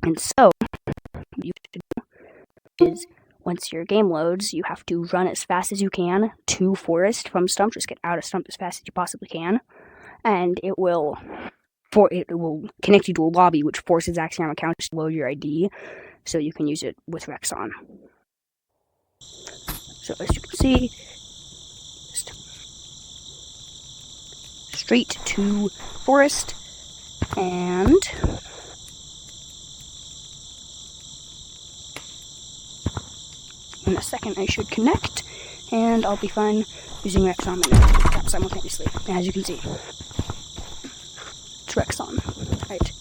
And so, what you should do is, once your game loads, you have to run as fast as you can to Forest from Stump. Just get out of Stump as fast as you possibly can, and it will connect you to a lobby, which forces Axiom Accounts to load your ID, so you can use it with Rexon. So as you can see, just straight to Forest, and in a second I should connect, and I'll be fine using Rexon and simultaneously. And as you can see, it's Rexon, right?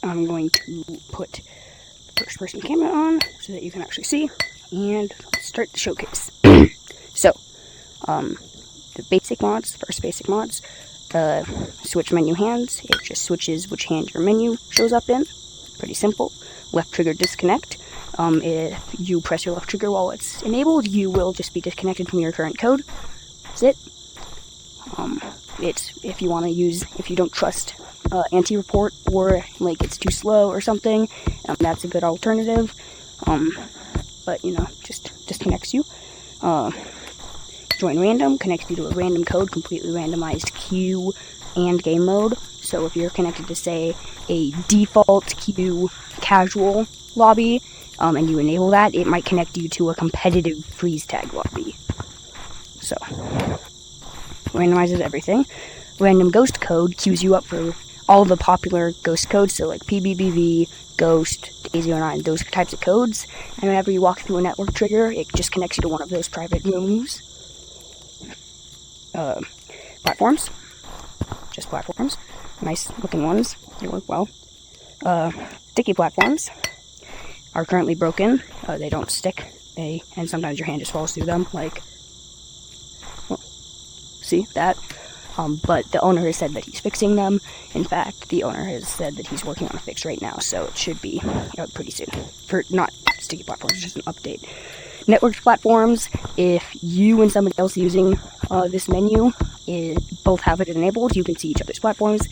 I'm going to put first-person camera on so that you can actually see, and start the showcase. So, the basic mods, first basic mods, switch menu hands. It just switches which hand your menu shows up in. Pretty simple. Left trigger disconnect. If you press your left trigger while it's enabled, you will just be disconnected from your current code. That's it. It's if you want to use, if you don't trust anti-report, or like it's too slow or something, that's a good alternative. But you know, just disconnects you. Join random connects you to a random code, completely randomized queue and game mode. So if you're connected to, say, a default queue casual lobby, and you enable that, it might connect you to a competitive freeze tag lobby. So, randomizes everything. Random ghost code queues you up for all the popular ghost codes, so like PBBV, Ghost, Daisy09, those types of codes. And whenever you walk through a network trigger, it just connects you to one of those private rooms. Platforms. Just platforms. Nice looking ones. They work well. Sticky platforms are currently broken. They don't stick. And sometimes your hand just falls through them, like, well, see that? But the owner has said that he's fixing them. In fact, the owner has said that he's working on a fix right now, so it should be out pretty soon. For not sticky platforms, just an update. Networked platforms, if you and somebody else using this menu both have it enabled, you can see each other's platforms.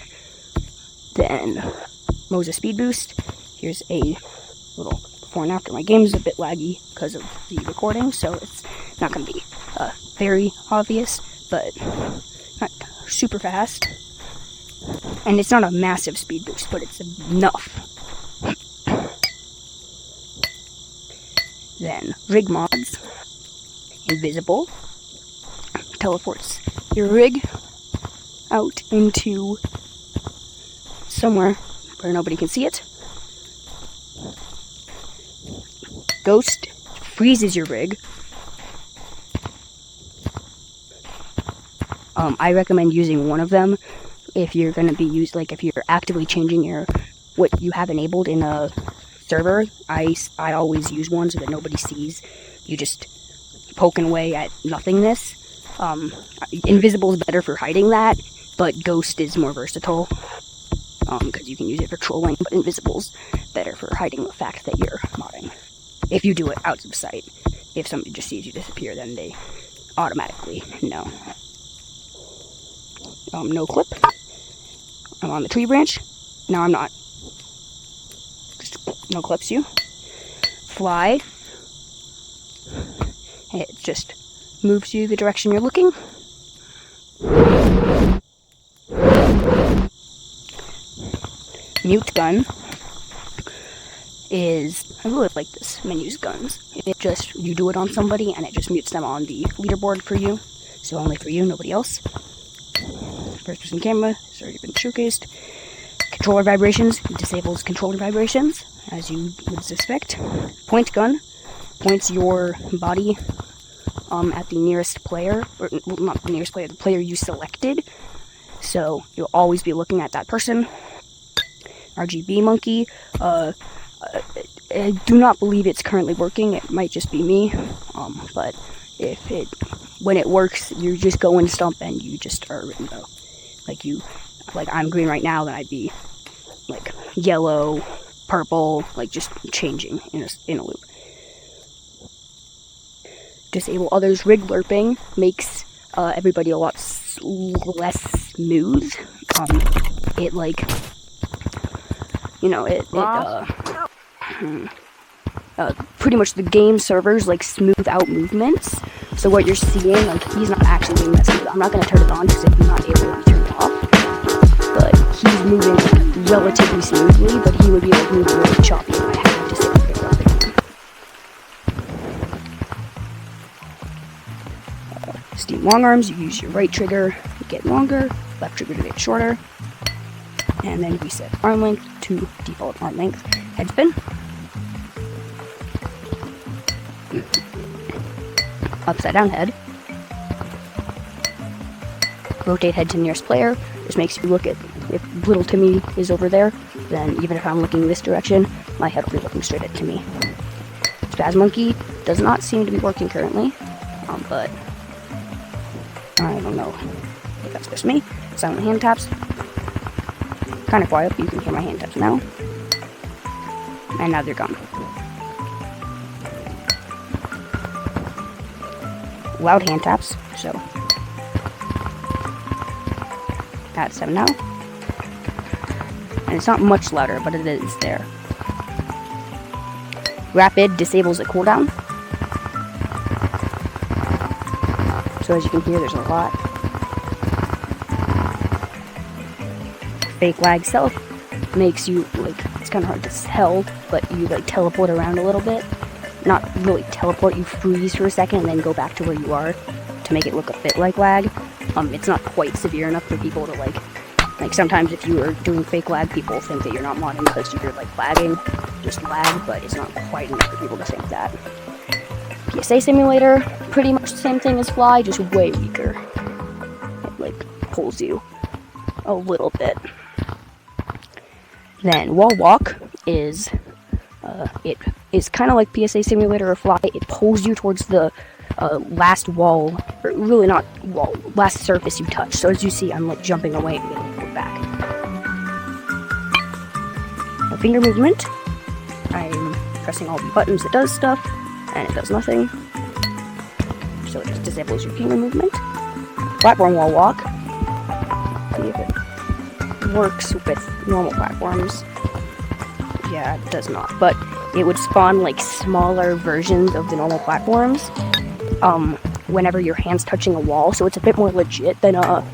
Then, Moses Speed Boost. Here's a little before and after. My game is a bit laggy because of the recording, so it's not going to be very obvious, but not super fast. And it's not a massive speed boost, but it's enough. Then, rig mods. Invisible. Teleports your rig out into somewhere where nobody can see it. Ghost freezes your rig. I recommend using one of them if you're going to be if you're actively changing what you have enabled in a server. I always use one so that nobody sees you just poking away at nothingness. Invisible is better for hiding that, but Ghost is more versatile, because you can use it for trolling, but Invisible's better for hiding the fact that you're modding. If you do it out of sight. If somebody just sees you disappear, then they automatically know. No clip. I'm on the tree branch. No, I'm not. Just no clips you. Fly. It just moves you the direction you're looking. Mute gun is, I really like this menu's guns. It just, you do it on somebody and it just mutes them on the leaderboard for you. So only for you, nobody else. First person camera has already been showcased. Controller vibrations, disables controller vibrations, as you would suspect. Point gun points your body at the nearest player, or well, not the nearest player, the player you selected. So you'll always be looking at that person. RGB monkey. I do not believe it's currently working. It might just be me. But when it works, you just go in Stump and you just are rainbow. Like I'm green right now, then I'd be like yellow, purple, like just changing in a loop. Disable others. Rig lerping makes everybody a lot it's less smooth. It like, you know, pretty much the game servers like smooth out movements. So what you're seeing, like, he's not actually doing that smooth. I'm not going to turn it on because I'm not able to turn it off. But he's moving relatively smoothly, but he would be like moving really choppy if I had to sit up there rubbing him. Steam long arms, you use your right trigger to get longer, left trigger to get shorter, and then we set arm length to default arm length. Head spin. Upside down head. Rotate head to nearest player. This makes you look at, if little Timmy is over there, then even if I'm looking this direction, my head will be looking straight at Timmy. Spaz Monkey does not seem to be working currently, but I don't know if that's just me. Silent hand taps. Kind of quiet, but you can hear my hand taps now. And now they're gone. Loud hand taps, so at 7 now. And it's not much louder, but it is there. Rapid disables a cooldown. So as you can hear, there's a lot. Fake lag self makes you, like, it's kind of hard to tell, but you, like, teleport around a little bit. Not really teleport, you freeze for a second and then go back to where you are to make it look a bit like lag. It's not quite severe enough for people to like sometimes if you are doing fake lag, people think that you're not modding because you're like lagging, just lag, but it's not quite enough for people to think that. PSA Simulator, pretty much the same thing as Fly, just way weaker. It like pulls you a little bit. Then Wall Walk is it is kind of like PSA Simulator or Fly. It pulls you towards the last wall, or really not wall, last surface you touch. So as you see, I'm like jumping away and getting pulled back. A finger movement. I'm pressing all the buttons that does stuff, and it does nothing. So it just disables your finger movement. Platform wall walk. See if it works with normal platforms. Yeah, it does not, but it would spawn like smaller versions of the normal platforms whenever your hand's touching a wall, so it's a bit more legit than a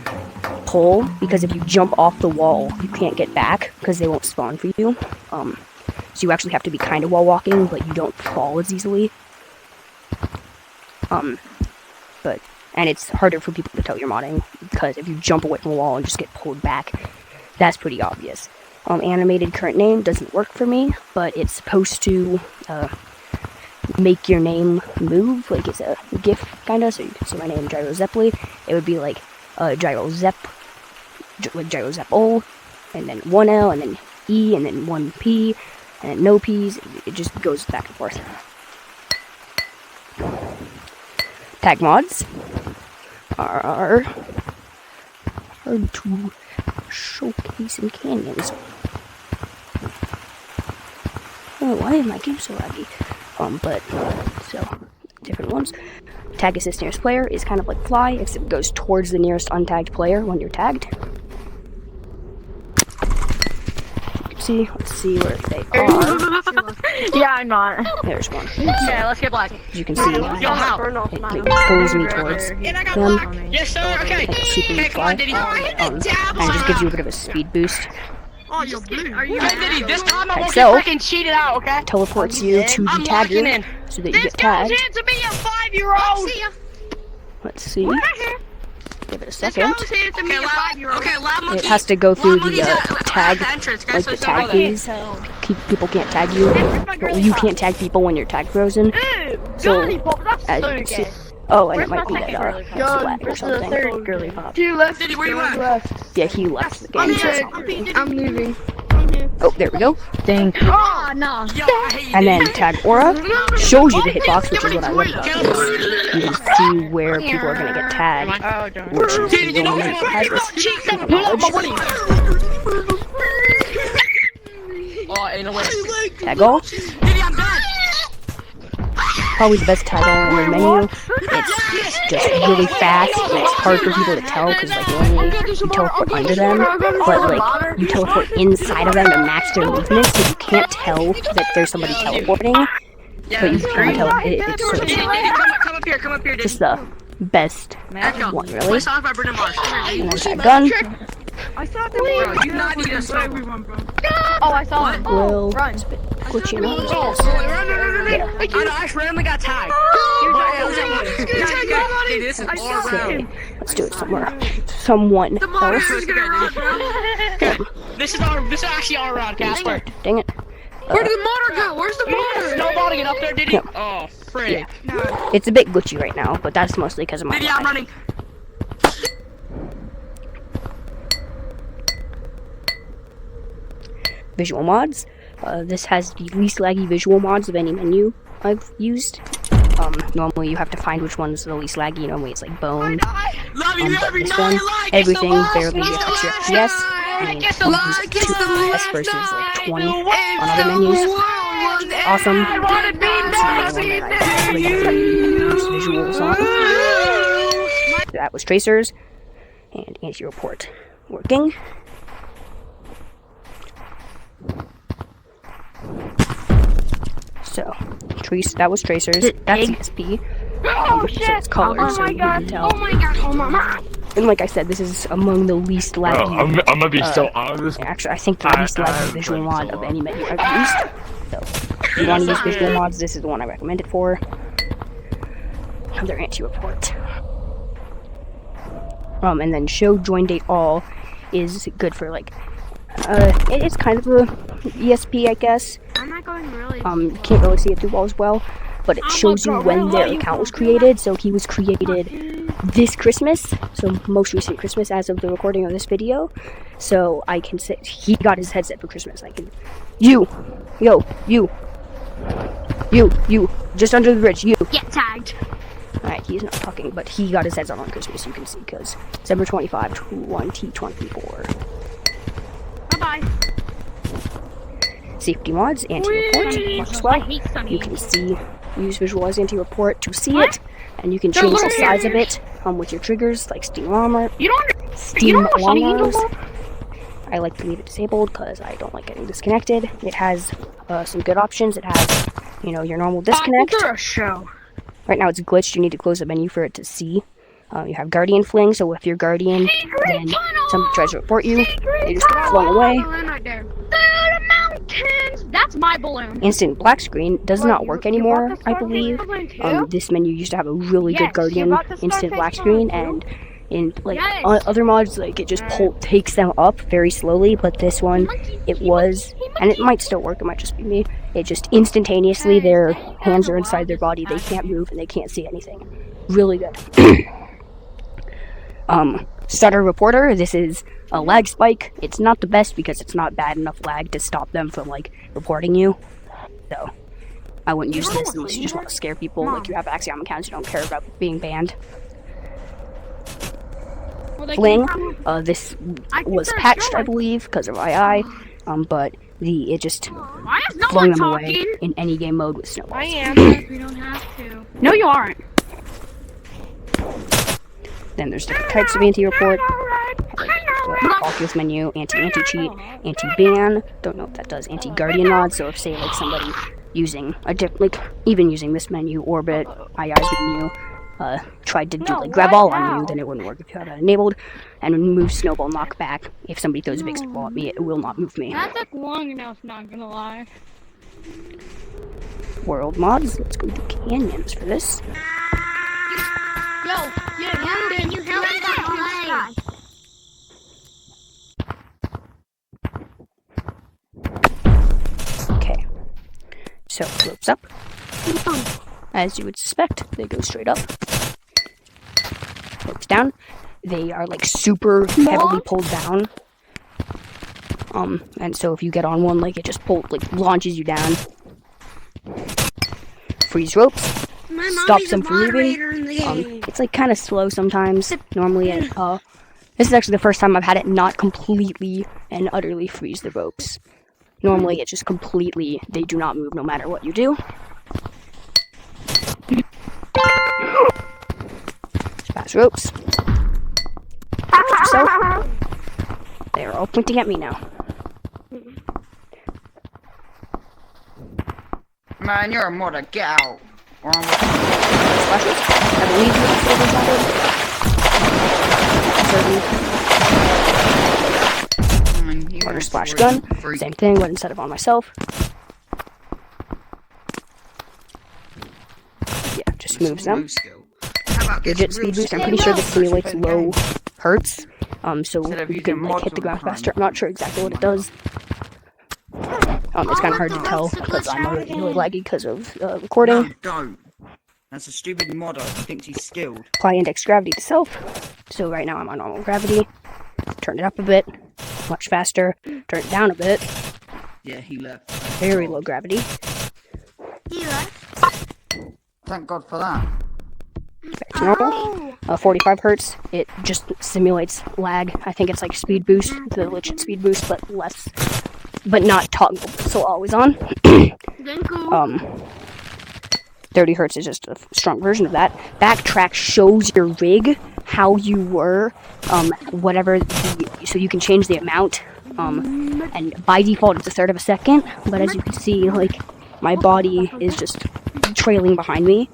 pull, because if you jump off the wall, you can't get back because they won't spawn for you. So you actually have to be kind of wall walking, but you don't fall as easily. And it's harder for people to tell you're modding, because if you jump away from a wall and just get pulled back, that's pretty obvious. Animated current name doesn't work for me, but it's supposed to make your name move, like it's a GIF kinda, so you can see my name, Gyro Zeppeli. It would be like Gyro Zep, like Gyro Zeppel, and then 1 L, and then E, and then 1 P, and then no P's. It just goes back and forth. Tag mods are hard to showcase in canyons. Oh, why is my game so laggy? So, different ones. Tag assist nearest player is kind of like Fly, except it goes towards the nearest untagged player when you're tagged. See, let's see where they are. Yeah, I'm not. There's one. Okay, let's get black. As you can see, it pulls me towards them. Yes, sir. Okay. Okay, come on, Diddy. And it just gives you a bit of a speed boost. Oh, you're blue. Are you Diddy? This time I won't So, get freaking cheated out, okay? Teleports you to the tagger so that you get tagged. This goes into me, a 5-year-old. Let's see. Give it a second. This goes into me, a 5-year-old. Okay, It has to go through the tag, like the tag keys. People can't tag you. Well, you can't tag people when your tag frozen. So, as you can see. Oh, and it might be that Slack or something. He left. Diddy, where you at? Yeah, he left the game. I'm leaving. Oh, there we go. Dang. Oh, no. Yo, I hate you, And then Diddy. Tag Aura shows you the hitbox, which is what I love about this. You can see where people are going to get tagged. Oh, don't. Which is Diddy, you know the what? has this knowledge. Oh, ain't no way. Tag all. Diddy, I'm done. probably the best title in the menu. It's just really fast, and it's hard for people to tell because like normally you teleport under them, but like you teleport inside of them to match their movement, so you can't tell that there's somebody teleporting. But you can tell it's sort of Come up here, just the best one, really. Play songs by Bruno Mars. And there's that gun. I saw them. Bro, you not need to stop. Oh, I saw him. Will Run. it's a bit glitchy and all this. Run. I just randomly got tagged. This is all around. Let's do it somewhere. Someone else. This is actually all around, Casper. Dang it. Where did the motor go? Where's the motor? Snowballing it up there, did he? Yep. Oh, frick. Yeah. It's a bit glitchy right now, but that's mostly because of my Yeah, I'm running. visual mods. This has the least laggy visual mods of any menu I've used. Normally you have to find which one's the least laggy. Normally it's like bone. Love you But every this night. one, everything barely affects your FPS. I mean, we use 2 FPS versus like 20 on other menus. Awesome. Visuals on. That was tracers and anti-report working. So, that was tracers. That's ESP. So it's colors, so you can tell. And like I said, this is among the least laggy. I'm gonna be so honest. Actually, I think the least laggy visual mod of any menu I've used. So, if you want to use visual mods, this is the one I recommend it for. Another anti-report. And then show join date all is good for like. It's kind of a ESP, I guess. I'm not going really. You can't really see it through walls well, but it shows you when their account was created. So he was created this Christmas, so most recent Christmas as of the recording of this video. So I can say he got his headset for Christmas. I can, you, just under the bridge, you. Get tagged. Alright, he's not talking, but he got his headset on Christmas, you can see, because December 25, 1T24. Bye. Safety mods, anti-report, as well. You can see, use visualize anti-report to see it, and you can change the size of it with your triggers, like steam alarm alarms. I like to leave it disabled because I don't like getting disconnected. It has some good options. It has, your normal disconnect. Right now it's glitched. You need to close the menu for it to see. You have Guardian Fling, so if you're Guardian, then somebody tries to report you, they just get flung away. That's my balloon. Instant black screen does not work anymore, I believe. This menu used to have a really good Guardian instant black screen, and in other mods, like it just takes them up very slowly. But this one, it was, and it might still work. It might just be me. It just instantaneously, their hands are inside their body. They can't move and they can't see anything. Really good. Stutter Reporter, this is a lag spike. It's not the best because it's not bad enough lag to stop them from reporting you. So I wouldn't use this unless you just want to scare people, like you have Axiom accounts, you don't care about being banned. Fling, this was patched, I believe, because of II, but it just flung them away in any game mode with snowballs. I am. We don't have to. No, you aren't. Then there's different types of anti-report. Oculus menu, anti-cheat, anti-ban. Don't know what that does. Anti-guardian mod. So if say somebody using a even using this menu, Orbit, II's menu, tried to do grab all on you, then it wouldn't work if you had it enabled. And when you move snowball knockback, if somebody throws a big snowball at me, it will not move me. That took long enough, not gonna lie. World mods. Let's go do canyons for this. Can you help me? Okay. So ropes up. As you would suspect, they go straight up. Ropes down. They are super heavily pulled down. And so if you get on one, it just launches you down. Freeze ropes. Stops them from moving. It's kind of slow sometimes. Normally, this is actually the first time I've had it not completely and utterly freeze the ropes. Normally, it just completely, they do not move no matter what you do. Fast ropes. So, they are all pointing at me now. Man, you're a modder. Get out. Or I'm Splashes. I believe you have Man, you Water are splash a gun. freak. Same thing, but instead of on myself. Yeah, just moves them. No skill. How about get Legit some real speed boost. I'm skill? pretty sure this simulates Game. low hertz. So Instead of you using can like mods hit the all ground the time. faster. I'm not sure exactly what it does. It's kind of hard to tell because I'm already really laggy because of recording. No, don't. That's a stupid modder. He thinks he's skilled. Apply index gravity to self. So right now I'm on normal gravity. Turn it up a bit, much faster. Turn it down a bit, Yeah, he left. very low gravity. Thank God for that. Back to normal. 45 hertz. It just simulates lag. I think it's like speed boost, the legit speed boost, but less, but not toggle. So always on. 30 hertz is just a strong version of that. Backtrack shows your rig how you were, whatever, so you can change the amount, and by default it's a third of a second, but as you can see, like, my body is just trailing behind me.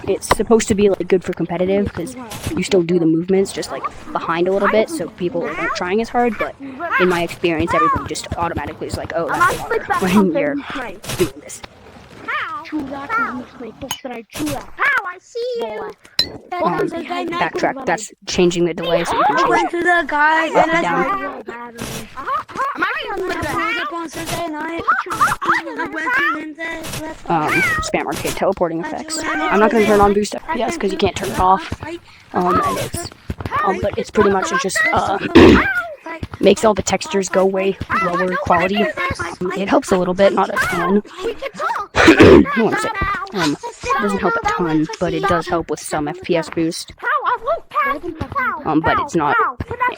It's supposed to be, like, good for competitive, because you still do the movements, just, like, behind a little bit, so people aren't trying as hard, but in my experience, everybody just automatically is like, oh, that's harder when you're doing this. I see you. Backtrack, that's changing the delay so you can change it To the guy up and down. Spam arcade teleporting effects. I'm not going to turn on boost FPS because you can't turn it off. But it's pretty much just makes all the textures go way lower quality. It helps a little bit, not a ton. It doesn't help a ton, but it does help with some FPS boost. But it's not,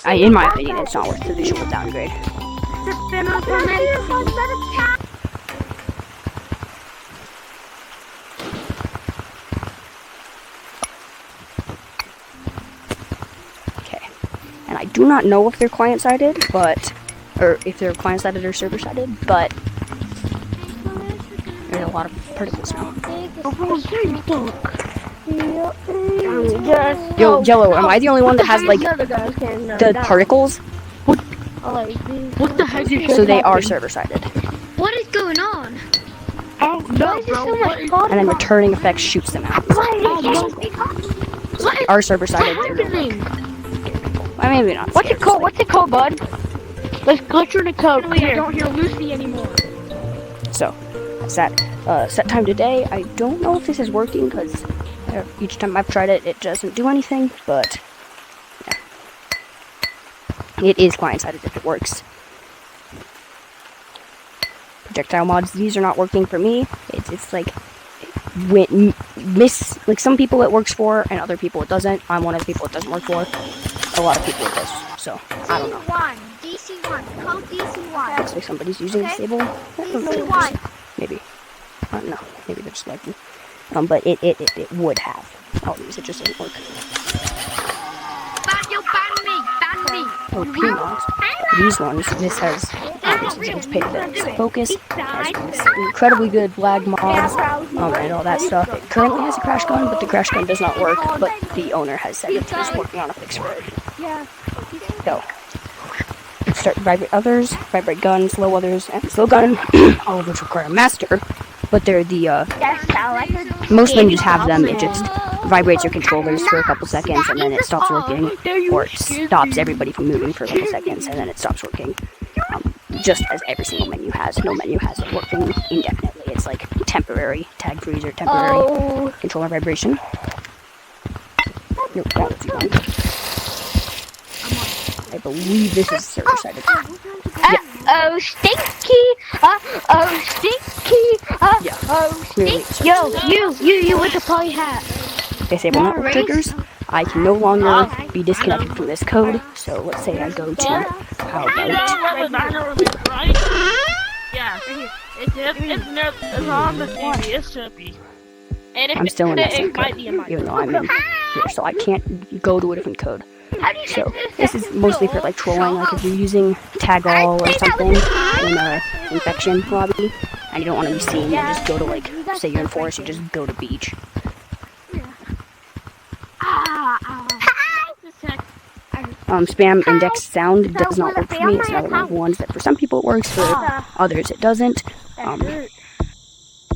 in my opinion, it's not worth the visual downgrade. Okay, and I do not know if they're client-sided, or if they're client-sided or server-sided, but there's a lot of particles now. Yo, Jello, am I the only one that has, like, the particles? What the heck is So they are server-sided. What is going on? No, bro. And then returning effects shoots them out. Are server-sided. Maybe not. What's it called? What's it called, bud? Let's glitch in the code. I don't hear Lucy anymore. So, that's that. Set time today. I don't know if this is working because each time I've tried it, it doesn't do anything, but yeah. It is client-sided if it works. Projectile mods, these are not working for me. It's like, like some people it works for and other people it doesn't. I'm one of the people it doesn't work for. A lot of people it does, so I don't know. DC1, code DC1. Looks like somebody's using disable. DC1. Maybe. I don't know. Maybe they're just lagging. But it would have all these. It just doesn't work. Oh, P-mods. These ones, this has, this paid focus, has these incredibly good lag mods, and all that stuff. It currently has a crash gun, but the crash gun does not work, but the owner has said that he's working on a fix for it. So, start vibrate others, vibrate gun, slow others, and slow gun, all of which require a master, but they're the, most menus have them, it just vibrates your controllers for a couple seconds, and then it stops working, or it stops everybody from moving for a couple seconds, and then it stops working, just as every single menu has. No menu has it working indefinitely. It's like temporary tag freeze or temporary controller vibration. Nope, that was wrong. I believe this is server-sided. Oh, stinky! Oh, stinky! Oh, stinky! Yo, you with the poly hat. Disable network triggers. I can no longer be disconnected from this code. So let's say I go to how about Yeah, it's on the TV. It should be. And if I'm still in that it same might code, be in my even though I'm in here, so I can't go to a different code. So this is mostly for like trolling, like if you're using tag all or something in a infection lobby, and you don't want to be seen, you just go to like, say you're in forest, you just go to beach. Spam index sound does not work for me. It's another one of the ones that for some people it works, for others it doesn't.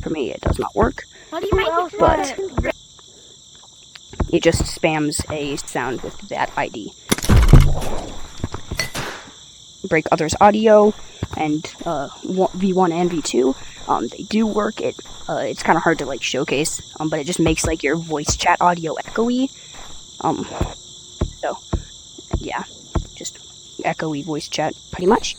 For me it does not work, but it just spams a sound with that ID. Break others' audio, and V1 and V2, they do work. It's kind of hard to like showcase, but it just makes like your voice chat audio echoey. So yeah, just echoey voice chat pretty much.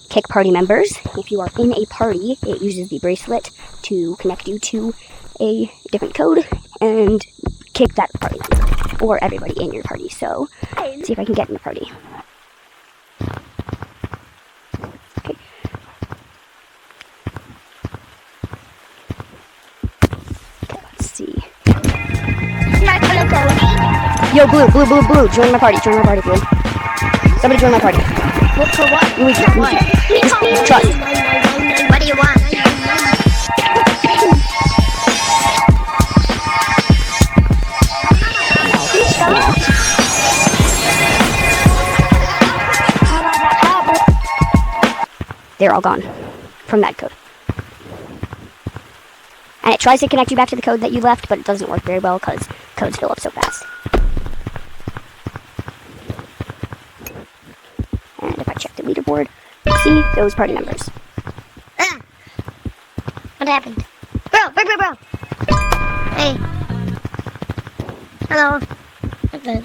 Kick party members. If you are in a party, it uses the bracelet to connect you to a different code and kick that party member or everybody in your party. So let's see if I can get in the party. Okay. Let's see. Yo, Blue, join my party, Blue. Somebody join my party. What for what? Luigi, trust. What do you want? They're all gone from that code. And it tries to connect you back to the code that you left, but it doesn't work very well because codes fill up so fast. And if I check the leaderboard, see those party members. What happened? Bro. Hey. Hello. Okay.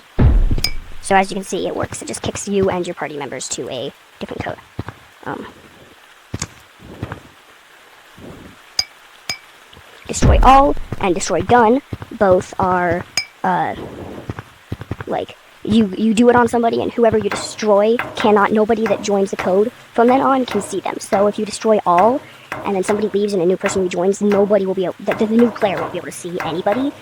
So as you can see, it works. It just kicks you and your party members to a different code. Destroy all and destroy done both are like you do it on somebody, and whoever you destroy nobody that joins the code from then on can see them. So if you destroy all and then somebody leaves and a new person rejoins, nobody will be able, the new player won't be able to see anybody,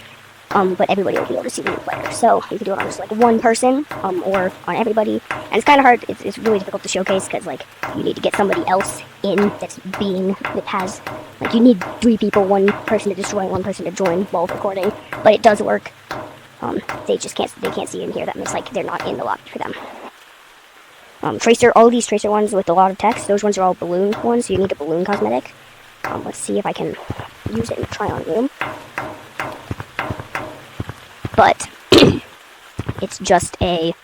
but everybody will be able to see the new player. So you can do it on just like one person or on everybody, and it's kind of hard. It's really difficult to showcase because like you need to get somebody else in that has like you need 3 people, 1 person to destroy, 1 person to join while recording. But it does work. They can't see and hear them. It's like they're not in the lobby for them. Tracer, all these tracer ones with a lot of text, those ones are all balloon ones, so you need a balloon cosmetic. Let's see if I can use it in the try-on room. But it's just a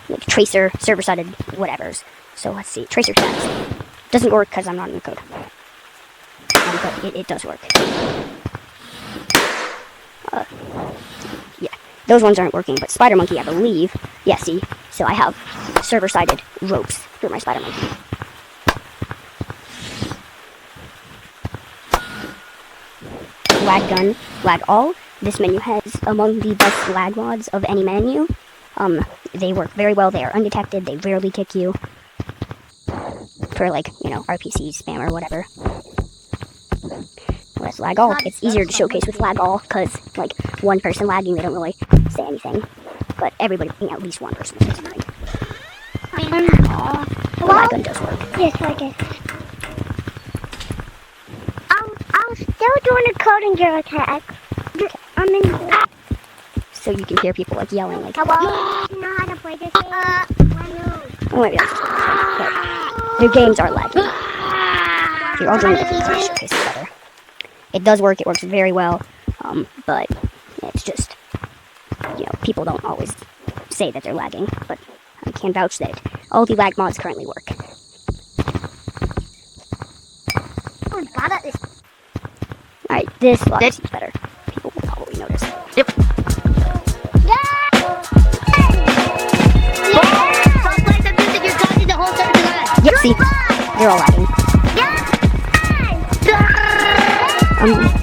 like tracer, server-sided whatevers. So let's see, tracer tags. Doesn't work because I'm not in the code. But it does work. Yeah, those ones aren't working, but Spider Monkey, I believe. Yeah, see? So I have server-sided ropes for my Spider Monkey. Lag gun, lag all. This menu has among the best lag mods of any menu. They work very well. They are undetected. They rarely kick you for like, RPC spam or whatever. Whereas lag all, it's easier to showcase with lag all because like one person lagging, they don't really say anything. But everybody, at least one person says something. The lag gun does work. Yes, I guess. I'm still doing a coding gear attack. I'm in. So you can hear people like yelling like. Hello? You know how to play this game? Oh, maybe that's just but their games are laggy. Here, I'll join the game to showcase it better. It does work. It works very well. But it's just, people don't always say that they're lagging. But I can vouch that all the lag mods currently work. Alright, this lobby seems better. People will probably notice. Yep. Yep, see? They're all lagging.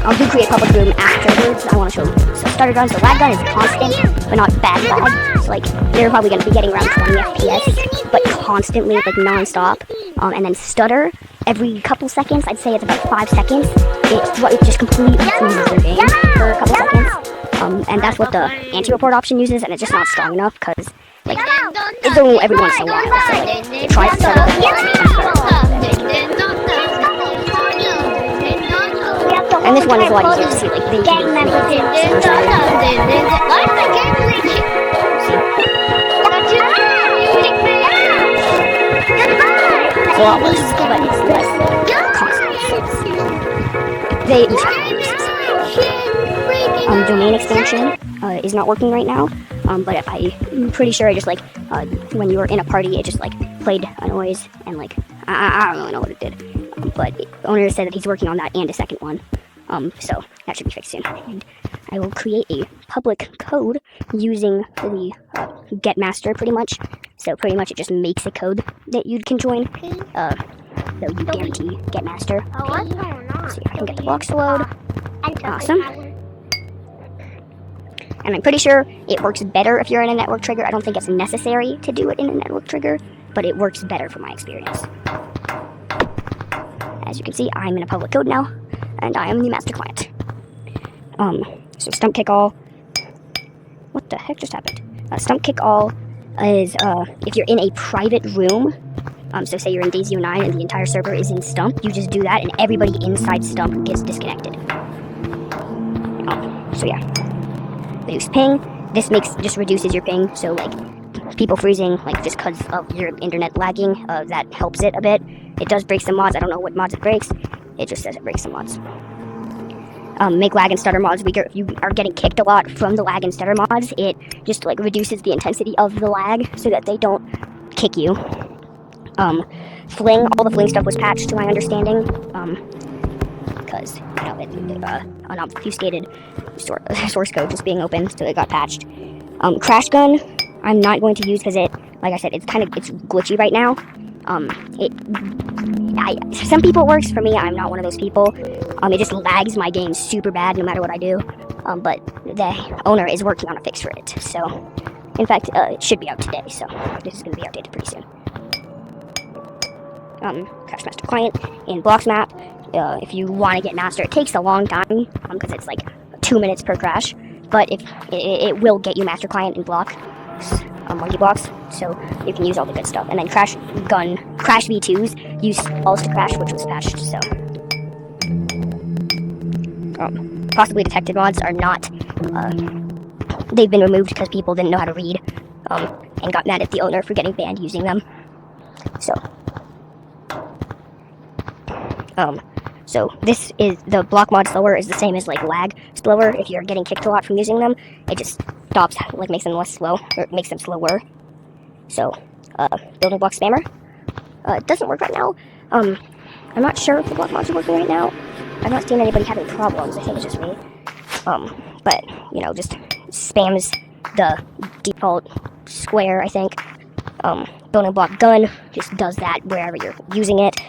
I'll do create public room afterwards. I want to show some stuff. stutter gun. So lag gun is constant, but not bad lag. So like they're probably going to be getting around 20 FPS, but constantly, like non-stop. And then stutter every couple seconds. I'd say it's about 5 seconds. It just completely freezes their game for a couple seconds. And that's what the anti-report option uses, and it's just not strong enough because like it's only every once in a while. So like it tries to stutter. And this one is a lot easier to see, like, they can it's a lot worse, but it's less constant. They domain expansion is not working right now, but I'm pretty sure I just, like, when you were in a party, it just, like, played a noise, and, like, I don't really know what it did, but the owner said that he's working on that and a second one. So that should be fixed soon. And I will create a public code using the get master pretty much. So pretty much it just makes a code that you can join. So you guarantee get master. Let's see if I can get the blocks to load. Awesome. And I'm pretty sure it works better if you're in a network trigger. I don't think it's necessary to do it in a network trigger, but it works better from my experience. As you can see, I'm in a public code now. And I am the master client. So stump kick all. What the heck just happened? Stump kick all is if you're in a private room. So say you're in Daisy 09 and the entire server is in Stump, you just do that and everybody inside Stump gets disconnected. So yeah. Reduce ping. This just reduces your ping. So like people freezing, like just because of your internet lagging, that helps it a bit. It does break some mods. I don't know what mods it breaks. It just says it breaks some mods. Make lag and stutter mods weaker. If you are getting kicked a lot from the lag and stutter mods, it just like reduces the intensity of the lag so that they don't kick you. Fling, all the fling stuff was patched to my understanding. Because, you know, an obfuscated source code just being open, so it got patched. Crash gun, I'm not going to use because it, like I said, it's glitchy right now. Some people it works. For me, I'm not one of those people. It just lags my game super bad no matter what I do. But the owner is working on a fix for it. So, in fact, it should be out today. So this is going to be updated pretty soon. Crash Master Client in Blocks map. If you want to get Master, it takes a long time because it's like 2 minutes per crash. But if it will get you Master Client in Blocks. Monkey blocks, so you can use all the good stuff. And then Crash V2s use Pulse to crash, which was patched, so. Possibly detected mods are not, they've been removed because people didn't know how to read, and got mad at the owner for getting banned using them. So this is, the block mod slower is the same as like lag slower. If you're getting kicked a lot from using them, it just stops, like makes them less slow, or makes them slower. So, building block spammer. It doesn't work right now. I'm not sure if the block mods are working right now. I've not seen anybody having problems, I think it's just me. But, you know, just spams the default square, I think. Building block gun just does that wherever you're using it.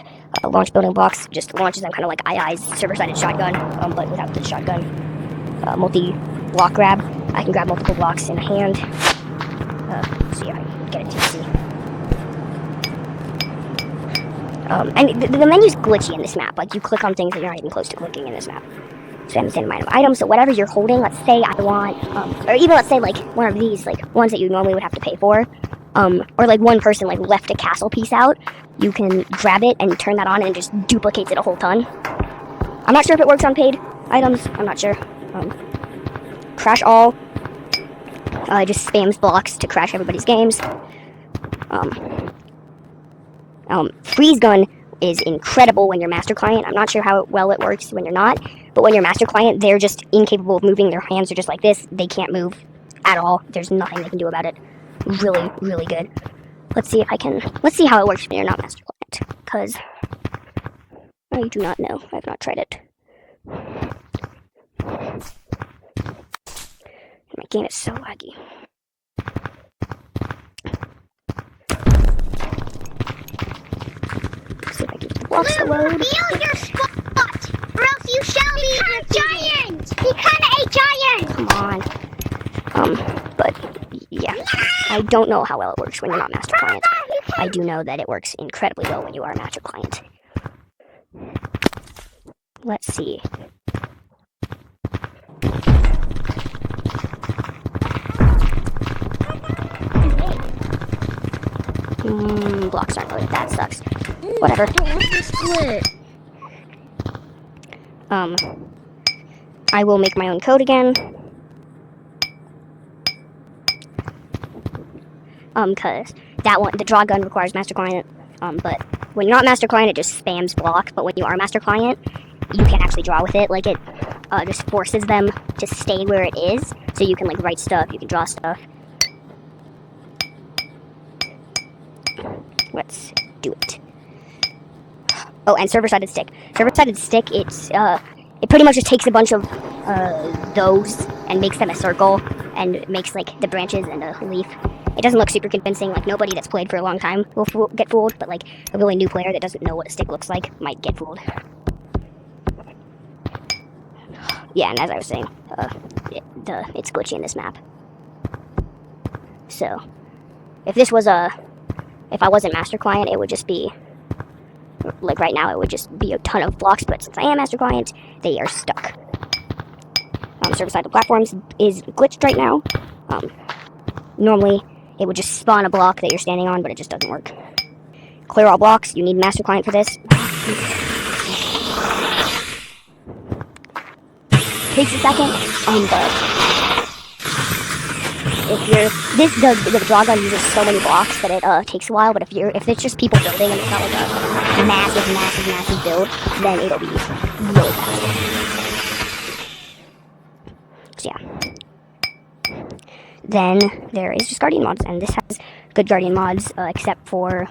Launch building blocks just launches them kind of like II's server-sided shotgun, but without the shotgun. Multi-block grab. I can grab multiple blocks in a hand. So yeah, I can get it TC. And the menu's glitchy in this map. Like, you click on things that you're not even close to clicking in this map. So I'm saying items, so whatever you're holding, let's say I want, or even let's say like one of these, like ones that you normally would have to pay for, or like one person like left a castle piece out, you can grab it and turn that on and it just duplicates it a whole ton. I'm not sure if it works on paid items, I'm not sure. Crash all, just spams blocks to crash everybody's games. Freeze gun is incredible when you're master client. I'm not sure how well it works when you're not, but when you're master client, they're just incapable of moving. Their hands are just like this. They can't move at all. There's nothing they can do about it. Really, really good. Let's see how it works when you're not master client, because I do not know. I've not tried it. My game is so laggy. Let's see if I can get the blocks to load. Reveal your spot, or else you shall be a giant! Become a giant! Come on. But yeah, I don't know how well it works when you're not master client. I do know that it works incredibly well when you are master client. Let's see. Blocks aren't loaded. That sucks. Whatever. I will make my own code again. Cause that one, the draw gun requires master client. But when you're not master client, it just spams block. But when you are master client, you can't actually draw with it. Like it just forces them to stay where it is, so you can like write stuff, you can draw stuff. Let's do it. Oh, and server-sided stick. Server-sided stick, it's it pretty much just takes a bunch of those and makes them a circle and makes like the branches and a leaf. It doesn't look super convincing. Like nobody that's played for a long time will get fooled, but like a really new player that doesn't know what a stick looks like might get fooled. Yeah, and as I was saying, it's glitchy in this map. So, if I wasn't master client, it would just be, like right now, it would just be a ton of blocks, but since I am master client, they are stuck. Server-side platforms is glitched right now. Normally, it would just spawn a block that you're standing on, but it just doesn't work. Clear all blocks, you need master client for this. Takes a second, but the draw gun uses so many blocks that it takes a while. But if it's just people building and it's not like a massive build, then it'll be really fast. So yeah. Then there is just Guardian mods, and this has good Guardian mods, except for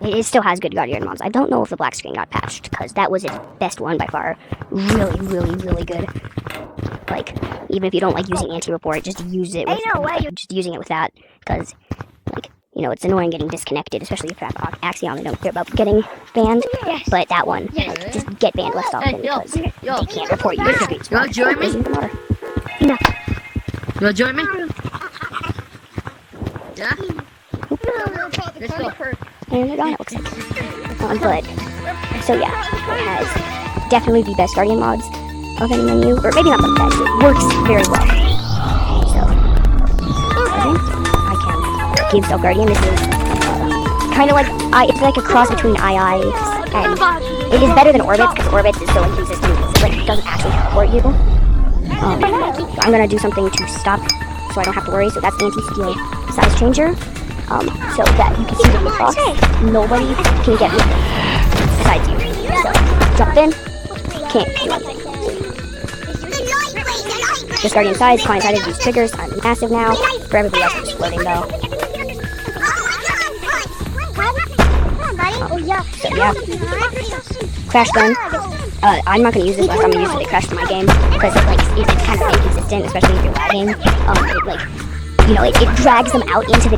it still has good Guardian mods. I don't know if the black screen got patched, because that was its best one by far. Really good. Like, even if you don't like using anti-report, just use it with, just using it with that, because, like, you know, it's annoying getting disconnected, especially if you have Axiom and don't care about getting banned, but that one, like, just get banned less often, because they can't report you to the streets. You wanna join me? No. You wanna join me? Yeah? Let's go. And they're gone, it looks like. But, so yeah, it has definitely the best Guardian mods of any menu, or maybe not the best, it works very well. So, I can give Self Guardian. This is kind of like, it's like a cross between II and it is better than Orbits, because Orbits is so inconsistent, it doesn't actually support you. I'm gonna do something to stop, so I don't have to worry, so that's anti-steal size changer. So that you can see the box, nobody can get me besides you. So, jump in, can't do anything. This Guardian size, client sided, use triggers, I'm massive now. For everybody else, I'm just floating though. So yeah. Crash gun. I'm not gonna use this last time I used it, it crashed my game. Because it's kind of inconsistent, especially if you're lagging. It like, you know, it drags them out into the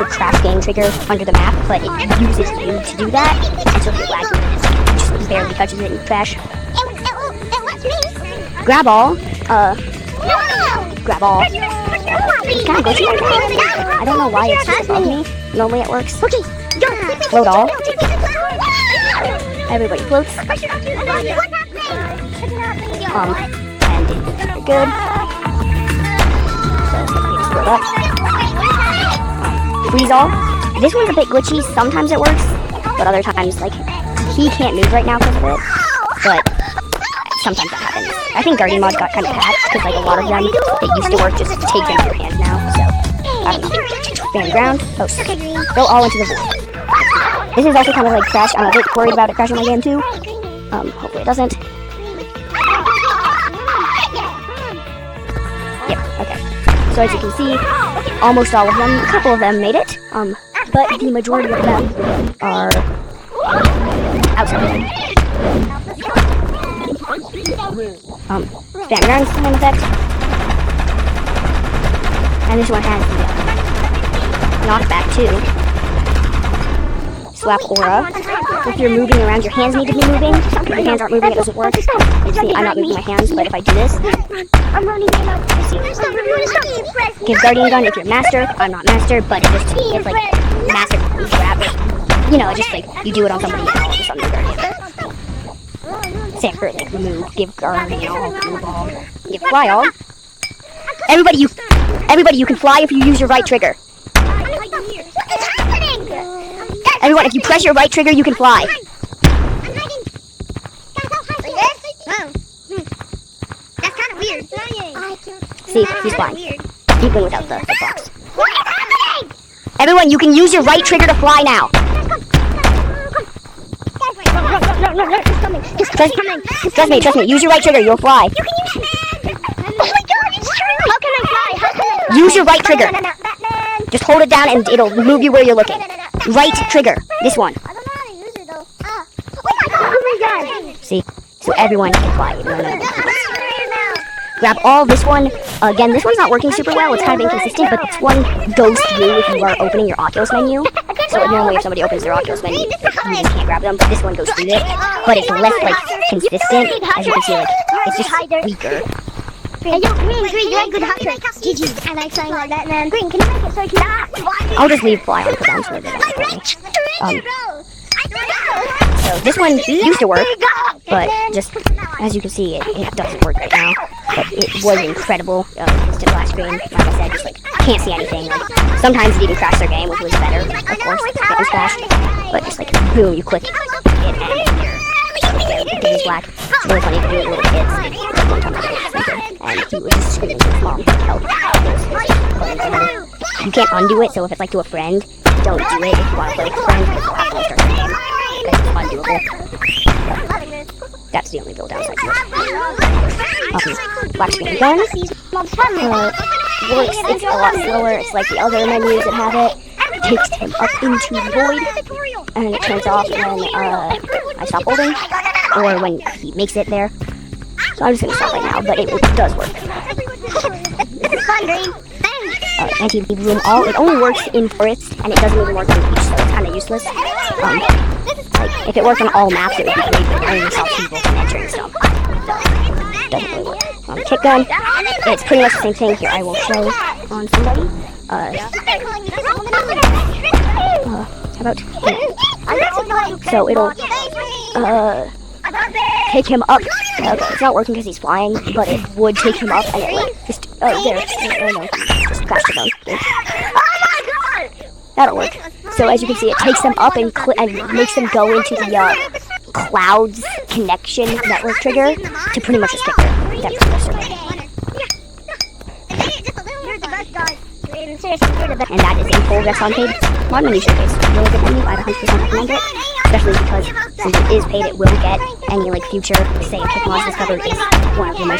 crash game trigger under the map, but it uses you to do that, and so if you're lagging, it just barely touches it and you crash. Grab all, grab all. It's kind of glitchy right now. I don't know why it's just above me. Normally it works. Float all. Everybody floats. And it's good. Split up. Freeze all. This one's a bit glitchy. Sometimes it works, but other times, like, he can't move right now because of it. But sometimes that happens. I think Guardian mods got kind of patched because, like, a lot of them that used to work just take them to your hands now. So I don't know. Stand ground. Post. Go all into the void. This is also kind of like crash. I'm a bit worried about it crashing my game too. Hopefully it doesn't. Yep. Okay. So as you can see, almost all of them, a couple of them made it, but the majority of them are outside. Stand ground slam effect. And this one has the knockback too. slap aura. If you're moving around, your hands need to be moving. If your hands aren't moving, it doesn't work. You see, I'm not moving my hands, but if I do this, give Guardian Gun if you're master. I'm not master, but it's like master grab. You know, just like you do it on somebody else or something. Say for like move, give Guardian all, move all, give fly all. Everybody, you can fly if you use your right trigger. Everyone, if you press your right trigger, you can fly. That's kind of weird. See, he's flying. Even without the box. Everyone, you can use your right trigger to fly now. Trust me, use your right trigger, you'll fly. Use your right trigger. Just hold it down and it'll move you where you're looking. Right trigger, this one. I don't know how to use it though. Oh my god. See, so everyone can fly. Grab all this one. Again, this one's not working super well. It's kind of inconsistent, but this one goes through if you are opening your Oculus menu. So normally if somebody opens their Oculus menu, you just can't grab them, but this one goes through it. But it's less, like, consistent. As you can see, like, it's just weaker. Hey, yo, Green, you had good hot trick. GG. I like something like that, man. Green, can you make it so you can... I'll just leave fly on because I'm sure that so this one used to work, but just as you can see, it doesn't work right now. But it was incredible. Instant flash screen, like I said, just like can't see anything. Like sometimes it even crashed their game, which was better, of course. It was fast, but just like boom, you click it and it is black. It's really funny to do it with little kids. Like one time I played with and he was just screaming to his mom for help. You can't undo it, so if it's like to a friend, don't do it if you want to play with a friend. Because you'll start the game. Because it's undoable. That's the only real downside to it. Black screen gun. Works, it's a lot slower. It's like the other menus that have it. It takes him up into the void, and it turns off when I stop holding, or when he makes it there. So I'm just going to stop right now, but it does work. This is fun, Green. Anti-leave room all. It only works in forest, and it doesn't even work on beach, so it's kind of useless. Like, if it worked on all maps, it would be great, but it only stops people from entering stuff. So, it doesn't really work. Kick gun, it's pretty much the same thing. Here, I will show on somebody. How about here? So it'll, take him up. Okay, it's not working because he's flying, but it would take him up, and it like, just, there, no, just crash the gun. That'll work. So as you can see, it takes them up and makes them go into the clouds connection network trigger to pretty much a sticker. That's the rest of it. And that is a full Rexon paid mod menu showcase. Really good menu. I'd 100% recommend it, especially because since it is paid, it will get any like future, say, kick mods discovered is one of the most